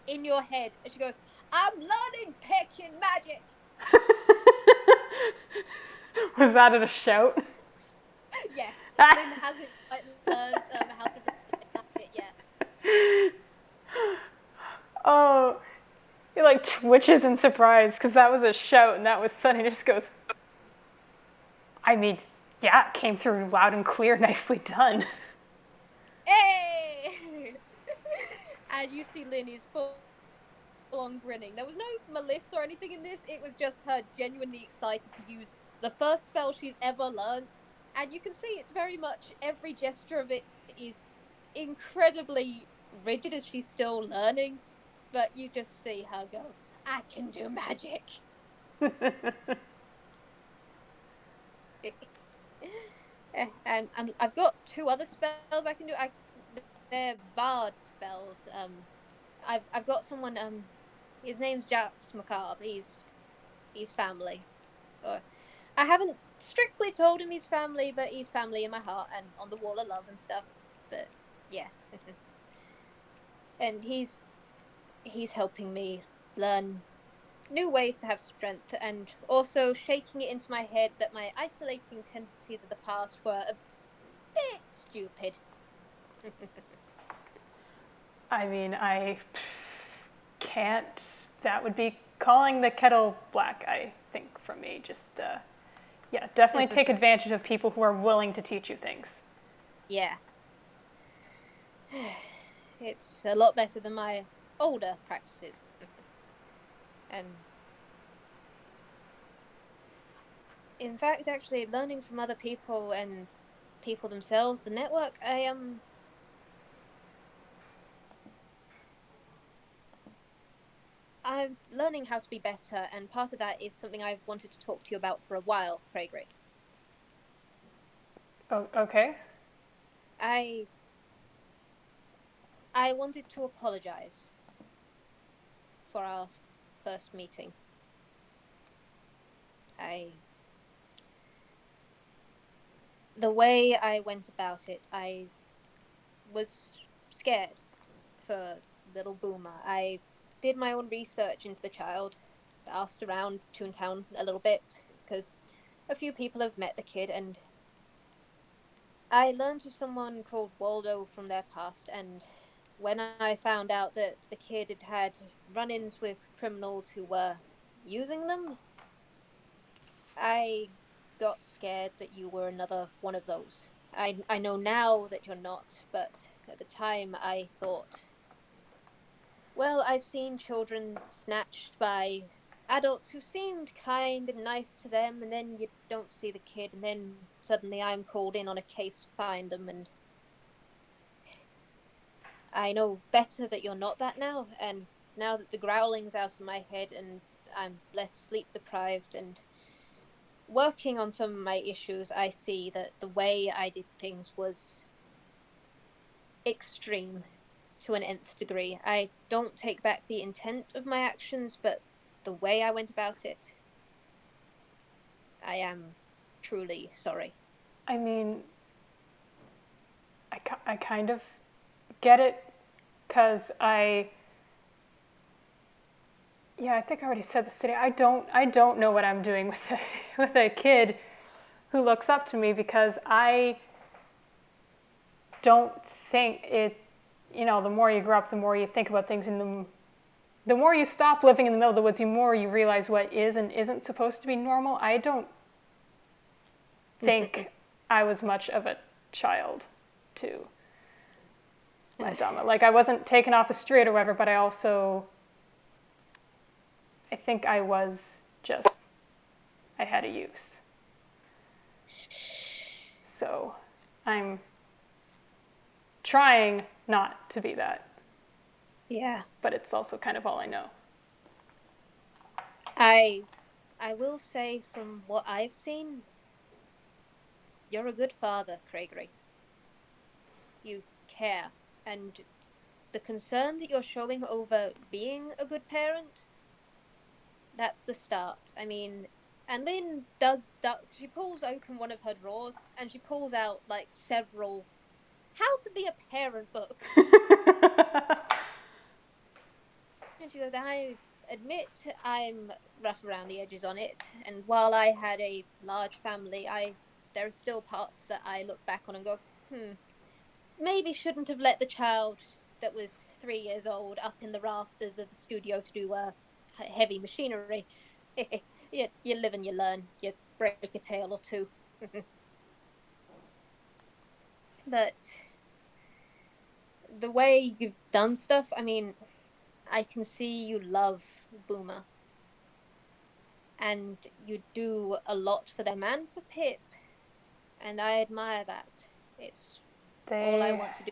in your head, and she goes, "I'm learning pecking magic." Was that a shout? Yes, Lynn hasn't learned how to repeat it yet. Oh, he like twitches in surprise because that was a shout and that was sudden. He just goes, I mean, yeah, it came through loud and clear. Nicely done. Hey! And you see Lynn is full on grinning. There was no malice or anything in this. It was just her genuinely excited to use the first spell she's ever learnt. And you can see it's very much every gesture of it is incredibly rigid as she's still learning. But you just see her go, I can do magic. And I've got two other spells I can do. They're bard spells. I've got someone. His name's Jax Macabre. He's family. Or I haven't strictly told him he's family, but he's family in my heart and on the wall of love and stuff. But yeah, and he's helping me learn new ways to have strength, and also shaking it into my head that my isolating tendencies of the past were a bit stupid. I mean, I can't. That would be calling the kettle black, I think, from me. Just, yeah, definitely take advantage of people who are willing to teach you things. Yeah. It's a lot better than my older practices. And in fact, actually, learning from other people and people themselves, the network, I'm learning how to be better, and part of that is something I've wanted to talk to you about for a while, Craigory. Oh, okay. I wanted to apologize for our first meeting. The way I went about it, I was scared for little Boomer. I did my own research into the child, asked around Toontown a little bit, because a few people have met the kid, and I learned of someone called Waldo from their past, and when I found out that the kid had had run-ins with criminals who were using them, I got scared that you were another one of those. I know now that you're not, but at the time I thought, well, I've seen children snatched by adults who seemed kind and nice to them, and then you don't see the kid, and then suddenly I'm called in on a case to find them, and I know better that you're not that now, and now that the growling's out of my head and I'm less sleep deprived and working on some of my issues, I see that the way I did things was extreme to an nth degree. I don't take back the intent of my actions, but the way I went about it, I am truly sorry. I mean, I kind of get it because yeah, I think I already said this today. I don't know what I'm doing with with a kid who looks up to me because I don't think it. The more you grow up, the more you think about things, and the more you stop living in the middle of the woods, the more you realize what is and isn't supposed to be normal. I don't think I was much of a child to my Dhamma. Like, I wasn't taken off the street or whatever, but I think I was just, I had a use. So I'm trying not to be that. Yeah. But it's also kind of all I know. I will say from what I've seen, you're a good father, Craigory. You care, and the concern that you're showing over being a good parent, that's the start. I mean, and Lynn does, she pulls open one of her drawers and she pulls out like several how to be a parent books. And she goes, I admit I'm rough around the edges on it, and while I had a large family, there are still parts that I look back on and go, maybe shouldn't have let the child that was 3 years old up in the rafters of the studio to do heavy machinery. You live and you learn. You break a tail or two. But the way you've done stuff, I mean, I can see you love Boomer. And you do a lot for them and for Pip. And I admire that. It's all I They want to do.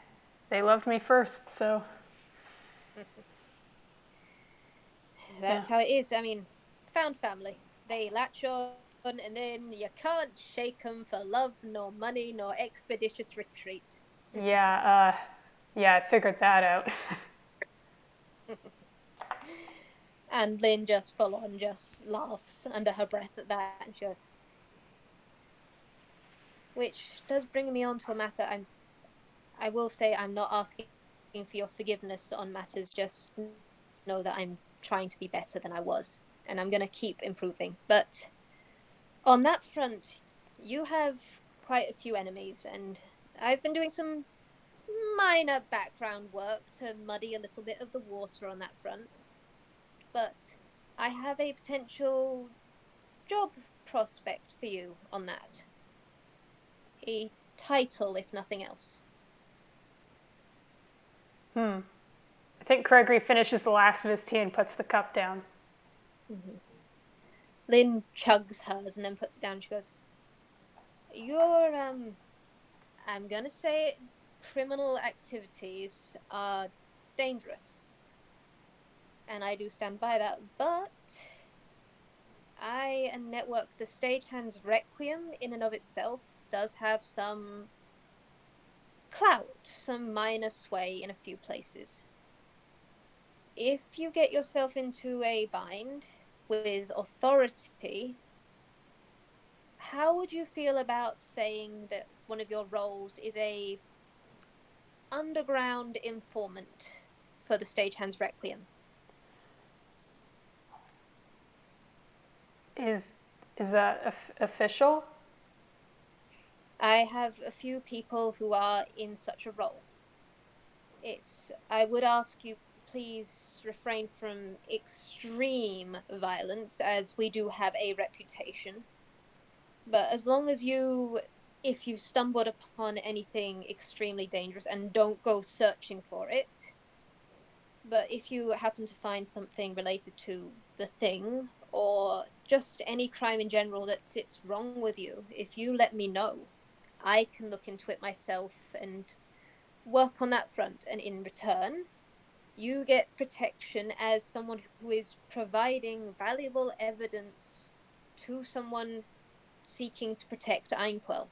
they loved me first, so yeah. That's how it is. I mean, found family. They latch on, and then you can't shake them for love, nor money, nor expeditious retreat. Yeah, yeah, I figured that out. And Lynn just full on just laughs under her breath at that, and she goes, which does bring me on to a matter. I will say I'm not asking for your forgiveness on matters. Just know that I'm trying to be better than I was, and I'm going to keep improving. But on that front, you have quite a few enemies, and I've been doing some minor background work to muddy a little bit of the water on that front. But I have a potential job prospect for you on that. A title, if nothing else. I think Craigory finishes the last of his tea and puts the cup down. Mm-hmm. Lynn chugs hers and then puts it down. She goes, "Your I'm gonna say criminal activities are dangerous, and I do stand by that. But I network the Stagehand's Requiem in and of itself does have some clout, some minor sway in a few places. If you get yourself into a bind with authority, how would you feel about saying that one of your roles is a underground informant for the Stagehand's Requiem?" Is is that official? I have a few people who are in such a role. I would ask you please refrain from extreme violence, as we do have a reputation. But as long as if you've stumbled upon anything extremely dangerous, and don't go searching for it, but if you happen to find something related to the thing, or just any crime in general that sits wrong with you, if you let me know, I can look into it myself and work on that front. And in return, you get protection as someone who is providing valuable evidence to someone seeking to protect Einquell.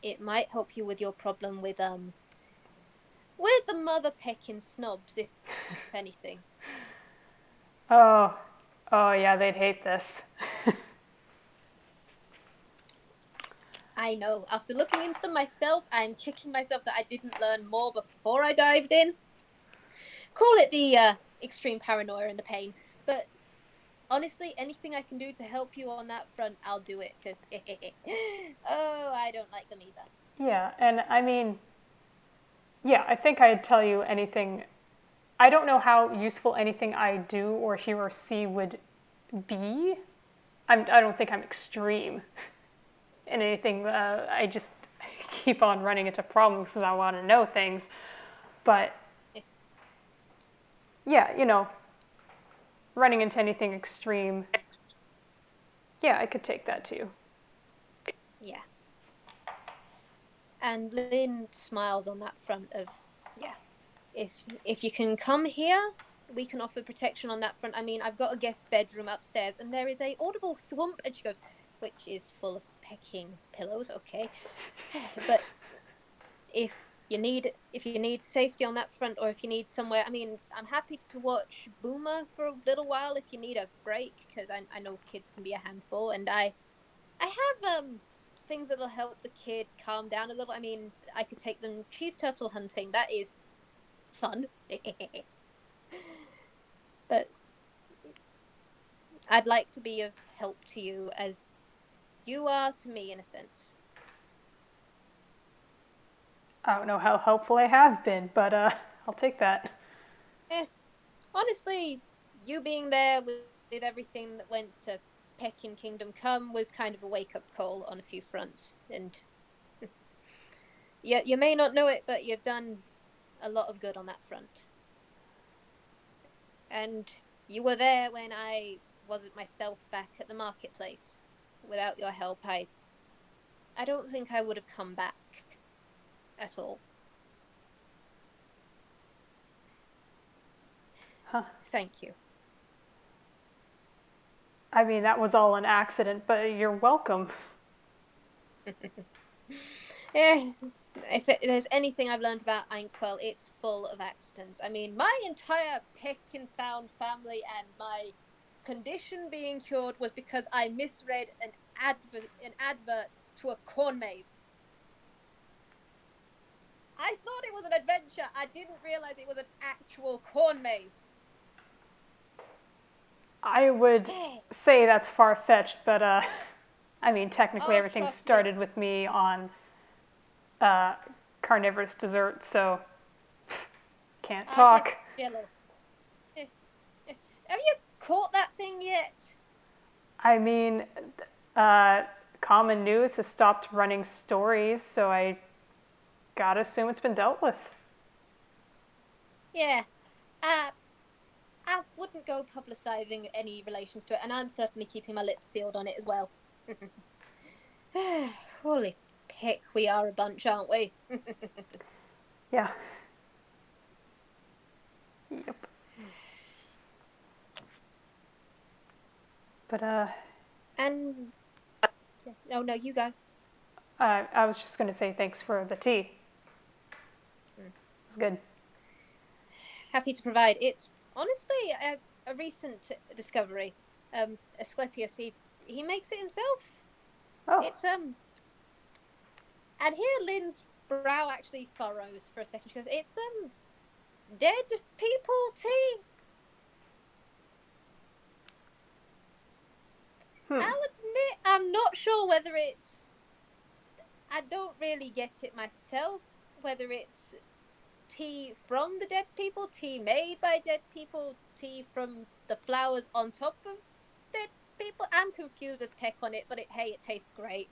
It might help you with your problem with the mother pecking snobs, if anything. Oh, oh yeah, they'd hate this. I know. After looking into them myself, I'm kicking myself that I didn't learn more before I dived in. Call it the extreme paranoia and the pain, but honestly, anything I can do to help you on that front, I'll do it. Because oh, I don't like them either. Yeah, and I mean, yeah, I think I'd tell you anything. I don't know how useful anything I do or hear or see would be. I don't think I'm extreme in anything. I just keep on running into problems because I want to know things. But yeah, running into anything extreme, yeah, I could take that too. Yeah. And Lynn smiles on that front of, yeah, if you can come here, we can offer protection on that front. I mean, I've got a guest bedroom upstairs, and there is a audible thwump, and she goes, which is full of pecking pillows. Okay, but if you need safety on that front, or if you need somewhere, I mean, I'm happy to watch Boomer for a little while if you need a break, because I know kids can be a handful, and I have things that'll help the kid calm down a little. I mean, I could take them cheese turtle hunting. That is fun. But I'd like to be of help to you as you are to me, in a sense. I don't know how helpful I have been, but I'll take that. Eh, honestly, you being there with everything that went to Pekin Kingdom Come was kind of a wake up call on a few fronts. And You may not know it, but you've done a lot of good on that front. And you were there when I wasn't myself back at the marketplace. Without your help, I don't think I would have come back at all. Huh. Thank you. I mean, that was all an accident, but you're welcome. Eh, if there's anything I've learned about Inkwell, it's full of accidents. I mean, my entire pick and found family and my condition being cured was because I misread an advert to a corn maze. I thought it was an adventure. I didn't realize it was an actual corn maze. I would Hey. say that's far-fetched, but I mean, technically Oh, everything trust me. started with me on uh, carnivorous dessert, so can't I get talk. jello. Eh, Have you caught that thing yet? I mean, uh, Common News has stopped running stories, so I gotta assume it's been dealt with. Yeah. Uh, I wouldn't go publicizing any relations to it, and I'm certainly keeping my lips sealed on it as well. Holy pick, we are a bunch, aren't we? Yeah. Yep. But And no, no, you go. I was just gonna say thanks for the tea. Mm. It was good. Happy to provide. It's honestly a recent discovery. Asclepius, he makes it himself. Oh, It's and here Lynn's brow actually furrows for a second. She goes, "It's dead people tea." hmm. I'll admit, I'm not sure whether it's. I don't really get it myself. Whether it's tea from the dead people, tea made by dead people, tea from the flowers on top of dead people. I'm confused as peck on it, but hey, it tastes great.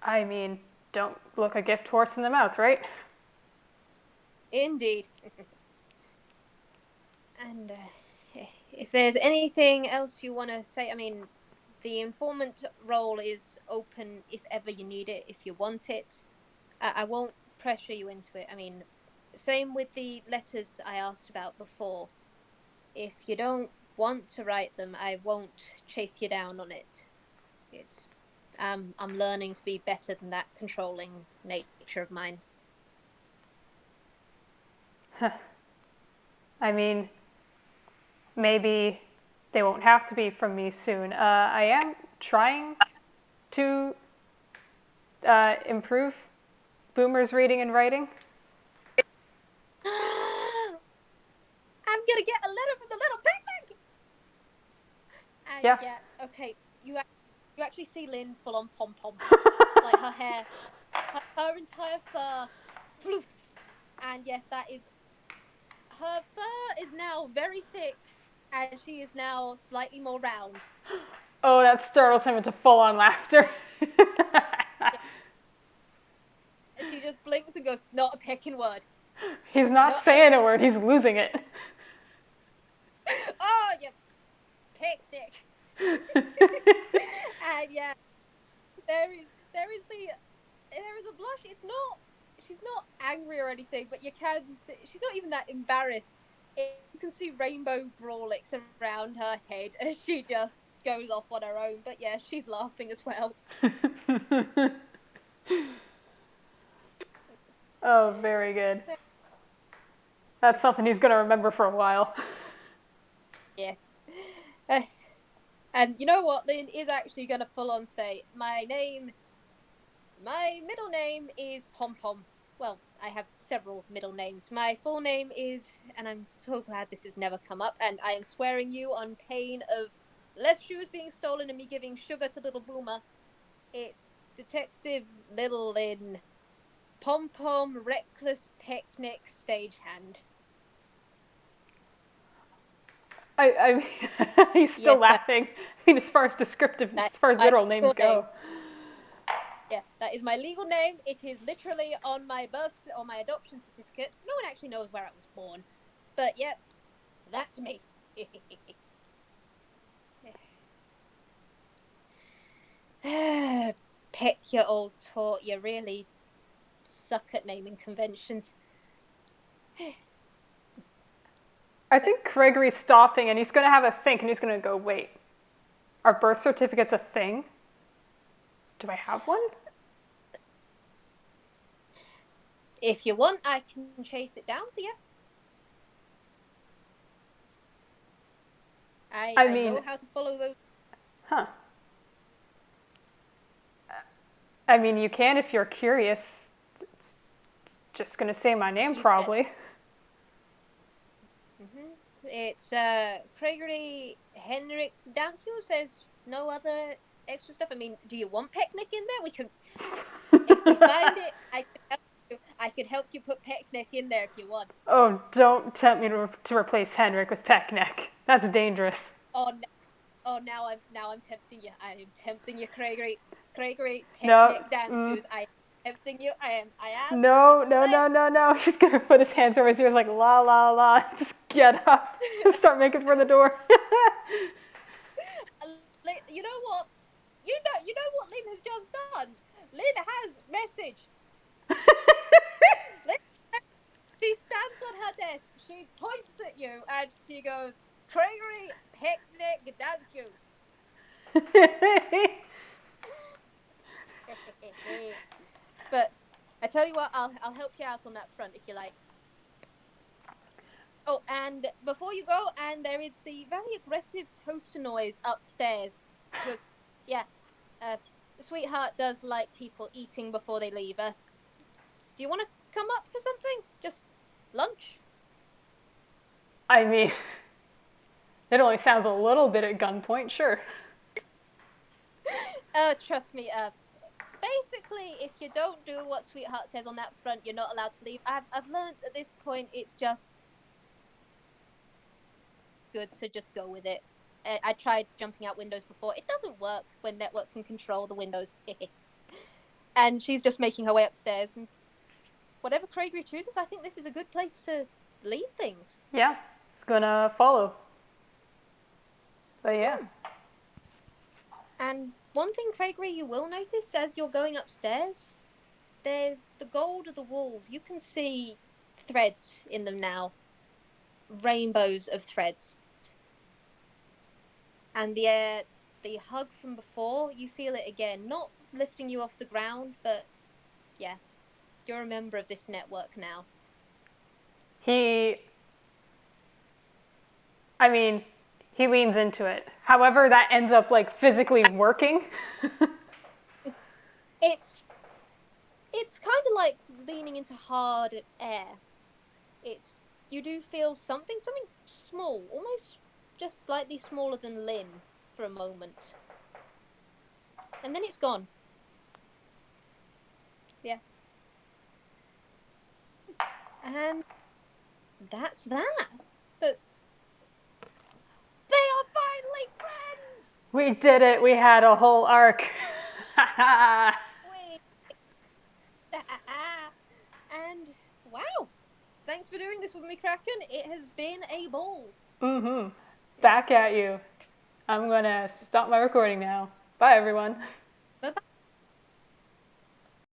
I mean, don't look a gift horse in the mouth, right? Indeed. And if there's anything else you want to say, I mean, the informant role is open if ever you need it, if you want it. I won't pressure you into it. I mean, same with the letters I asked about before. If you don't want to write them, I won't chase you down on it. It's I'm learning to be better than that controlling nature of mine. I mean, maybe they won't have to be from me soon. I am trying to improve Boomer's reading and writing. I'm gonna get a letter from the little picnic. And Yeah. yeah, okay, you actually see Lynn full on pom pom, like her hair, her entire fur, floofs, and yes, that is her fur is now very thick, and she is now slightly more round. Oh, that startles him into full-on laughter. Yeah, she just blinks and goes, "Not a picking word." He's No, not saying a word. He's losing it. oh, you picnic. And yeah, there is a blush. It's not she's not angry or anything, but you can see she's not even that embarrassed. You can see rainbow brawlicks around her head as she just goes off on her own. But yeah, she's laughing as well. Oh, very good. That's something he's going to remember for a while. Yes. Uh, and you know what? Lynn is actually going to full on say, my middle name is Pom Pom. Well, I have several middle names. My full name is, and I'm so glad this has never come up, and I am swearing you on pain of left shoes being stolen and me giving sugar to little Boomer. It's Detective Little Lynn. Pom Pom Reckless Picnic Stagehand. He's still Yes, laughing. I mean, as far as descriptive, that as far as my literal names full name. go. Yeah, that is my legal name. It is literally on my on my adoption certificate. No one actually knows where I was born, but yep, that's me. Pick your old tort. You really suck at naming conventions. I think Craigory's stopping and he's going to have a think and he's going to go, wait, are birth certificates a thing? Do I have one? If you want, I can chase it down for you. I I mean, know how to follow those. huh. I mean, you can if you're curious. It's just going to say my name probably. It's Craigory Henrik Danthew. There's no other extra stuff. I mean, do you want Picnic in there? We can. If we find it, I could help you. I could help you put Picnic in there if you want. Oh, don't tempt me to replace Henrik with Peckneck. That's dangerous. Oh, now I'm tempting you. I am tempting you, Craigory. Craigory No. Picnic Danthews. I am tempting you. I am. No, It's no, fine. no, no, no. He's going to put his hands over his ears like, la, la, la. Just get up. Start making for the door. You know what? You know what Lynn has just done. Lynn has message. She stands on her desk. She points at you and she goes, "Craigory Picnic Danthews." But I tell you what, I'll help you out on that front if you like. Oh, and before you go, and there is the very aggressive toaster noise upstairs. She goes, "Yeah, Sweetheart does like people eating before they leave. Do you want to come up for something? Just lunch?" I mean, it only sounds a little bit at gunpoint, sure. Trust me, basically, if you don't do what Sweetheart says on that front, you're not allowed to leave. I've learned at this point it's just good to just go with it. I tried jumping out windows before. It doesn't work when network can control the windows. And she's just making her way upstairs. And whatever Craigory chooses, I think this is a good place to leave things. Yeah, it's gonna follow. But yeah. And one thing, Craigory, you will notice as you're going upstairs, there's the gold of the walls. You can see threads in them now. Rainbows of threads. And the hug from before, you feel it again. Not lifting you off the ground, but yeah, you're a member of this network now. He leans into it. However, that ends up like physically working. It's kind of like leaning into hard air. You do feel something small, almost just slightly smaller than Lynn for a moment. And then it's gone. Yeah. And that's that. But they are finally friends! We did it. We had a whole arc. And wow. Thanks for doing this with me, Kraken. It has been a ball. Back at you. I'm gonna stop my recording now. Bye, everyone.